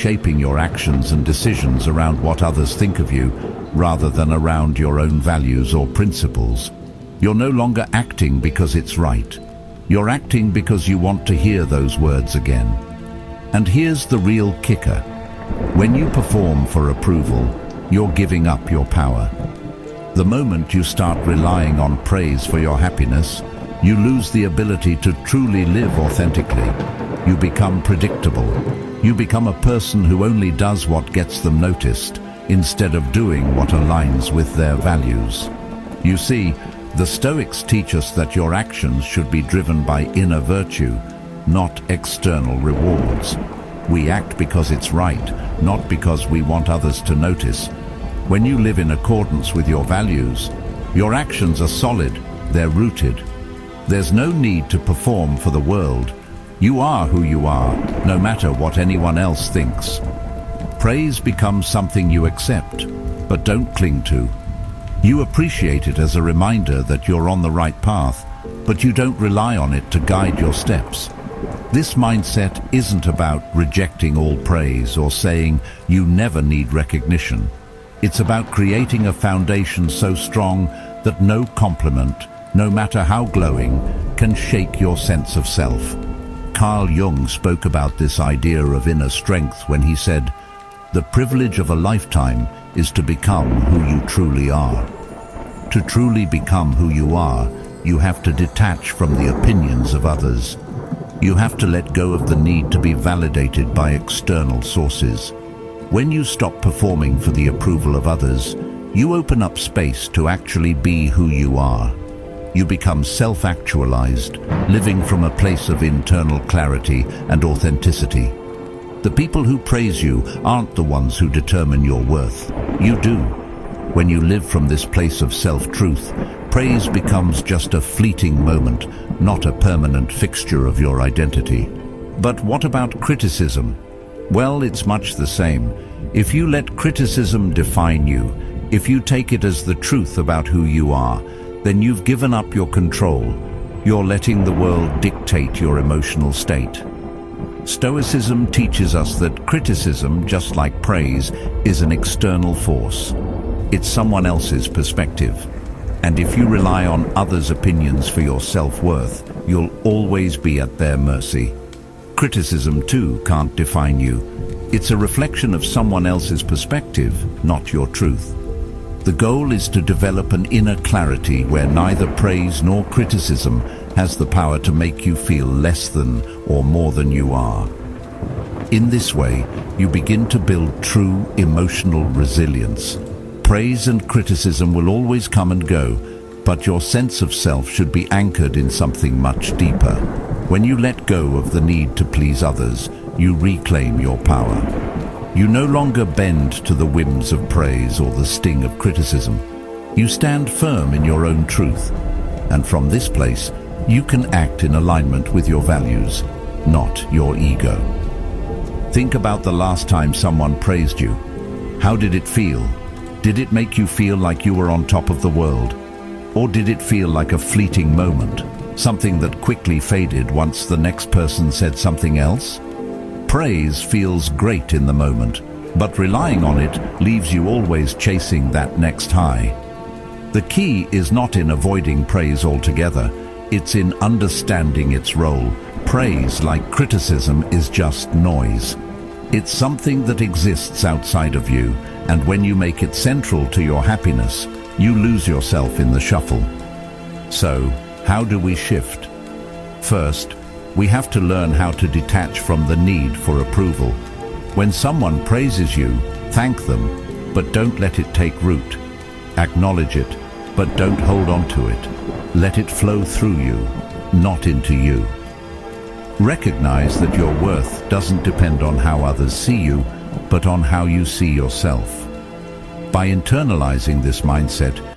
shaping your actions and decisions around what others think of you, rather than around your own values or principles. You're no longer acting because it's right. You're acting because you want to hear those words again. And here's the real kicker. When you perform for approval, you're giving up your power. The moment you start relying on praise for your happiness, you lose the ability to truly live authentically. You become predictable. You become a person who only does what gets them noticed, instead of doing what aligns with their values. You see, the Stoics teach us that your actions should be driven by inner virtue, not external rewards. We act because it's right, not because we want others to notice. When you live in accordance with your values, your actions are solid, they're rooted. There's no need to perform for the world. You are who you are, no matter what anyone else thinks. Praise becomes something you accept, but don't cling to. You appreciate it as a reminder that you're on the right path, but you don't rely on it to guide your steps. This mindset isn't about rejecting all praise or saying you never need recognition. It's about creating a foundation so strong that no compliment, no matter how glowing, can shake your sense of self. Carl Jung spoke about this idea of inner strength when he said, "The privilege of a lifetime is to become who you truly are." To truly become who you are, you have to detach from the opinions of others. You have to let go of the need to be validated by external sources. When you stop performing for the approval of others, you open up space to actually be who you are. You become self-actualized, living from a place of internal clarity and authenticity. The people who praise you aren't the ones who determine your worth. You do. When you live from this place of self-truth, praise becomes just a fleeting moment, not a permanent fixture of your identity. But what about criticism? Well, it's much the same. If you let criticism define you, if you take it as the truth about who you are, then you've given up your control. You're letting the world dictate your emotional state. Stoicism teaches us that criticism, just like praise, is an external force. It's someone else's perspective. And if you rely on others' opinions for your self-worth, you'll always be at their mercy. Criticism, too, can't define you. It's a reflection of someone else's perspective, not your truth. The goal is to develop an inner clarity where neither praise nor criticism has the power to make you feel less than or more than you are. In this way, you begin to build true emotional resilience. Praise and criticism will always come and go, but your sense of self should be anchored in something much deeper. When you let go of the need to please others, you reclaim your power. You no longer bend to the whims of praise or the sting of criticism. You stand firm in your own truth, and from this place, you can act in alignment with your values, not your ego. Think about the last time someone praised you. How did it feel? Did it make you feel like you were on top of the world? Or did it feel like a fleeting moment, something that quickly faded once the next person said something else? Praise feels great in the moment, but relying on it leaves you always chasing that next high. The key is not in avoiding praise altogether, it's in understanding its role. Praise, like criticism, is just noise. It's something that exists outside of you, and when you make it central to your happiness, you lose yourself in the shuffle. So, how do we shift? First, we have to learn how to detach from the need for approval. When someone praises you, thank them, but don't let it take root. Acknowledge it, but don't hold on to it. Let it flow through you, not into you. Recognize that your worth doesn't depend on how others see you, but on how you see yourself. By internalizing this mindset,